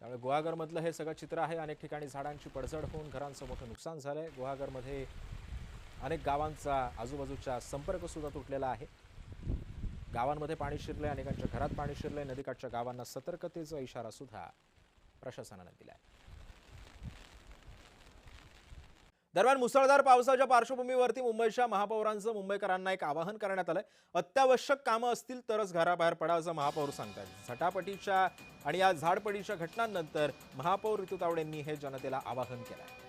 त्यामुळे गुहागरमधलं हे सगळं चित्र आहे। अनेक ठिकाणी झाडांची पडझड होऊन घरांचं मोठं नुकसान झालंय। गुहागरमध्ये अनेक गावांचा आजूबाजूचा संपर्क सुद्धा तुटलेला आहे। गावांमध्ये पाणी शिरलंय, अनेकांच्या घरात पाणी शिरलंय। नदीकाठच्या गावांना सतर्कतेचा इशारा सुद्धा प्रशासनाने दिलाय। दरम्यान मुसळधार पावसाच्या पार्श्वभूमीवरती मुंबईच्या महापौरांचं मुंबईकरांना एक आवाहन करण्यात आलंय। अत्यावश्यक कामं असतील तरच घराबाहेर पडा असं महापौर सांगतात। झटापटीच्या आणि या झाडपडीच्या घटनांनंतर महापौर ऋतू तावडेंनी हे जनतेला आवाहन केलंय।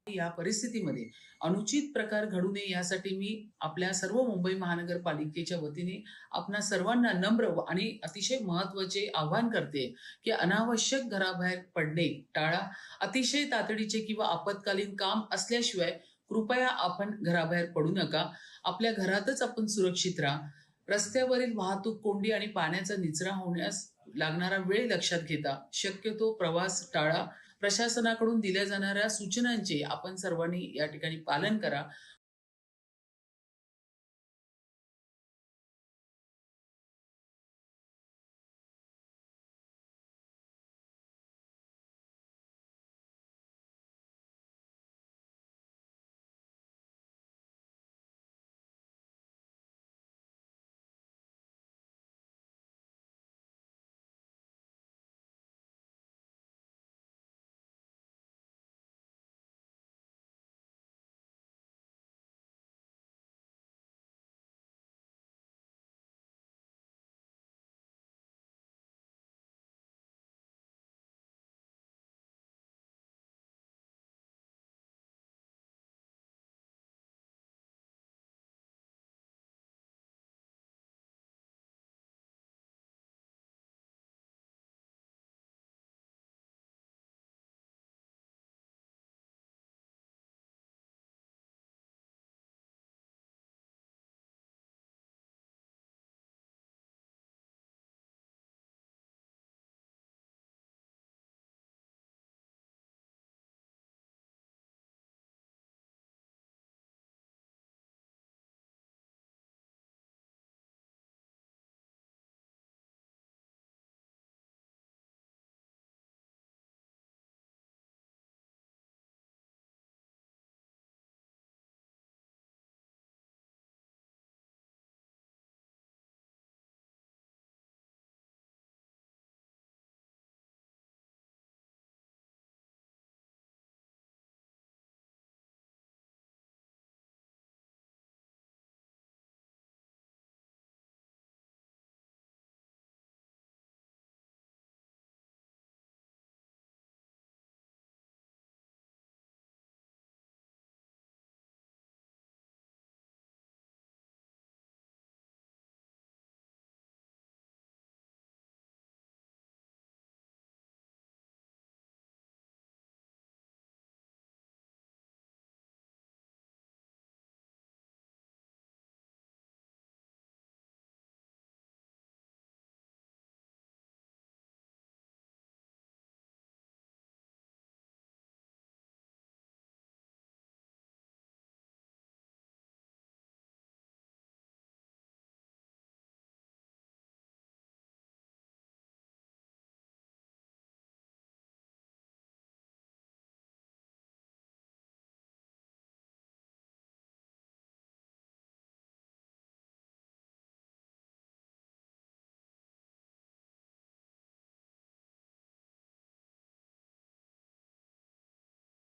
या परिस्थितीमध्ये अनुचित प्रकार घडू नये यासाठी मी आपल्या सर्व मुंबई महानगरपालिकेच्या वतीने आपणा सर्वांना नम्र आणि अतिशय महत्त्वाचे आवाहन करते की अनावश्यक घराबाहेर पडणे टाळा। अतिशय तातडीचे किंवा आपत्कालीन काम असल्याशिवाय कृपया आपण घराबाहेर पडू नका। आपल्या घरातच आपण सुरक्षित राहा। रस्त्यावरील वाहतूक कोंडी आणि पाण्याचा निचरा होण्यास लागणारा वेळ लक्षात घेता शक्यतो प्रवास टाळा। प्रशासनाकडून दिल्या जाणाऱ्या सूचनांचे आपण सर्वांनी या ठिकाणी पालन करा।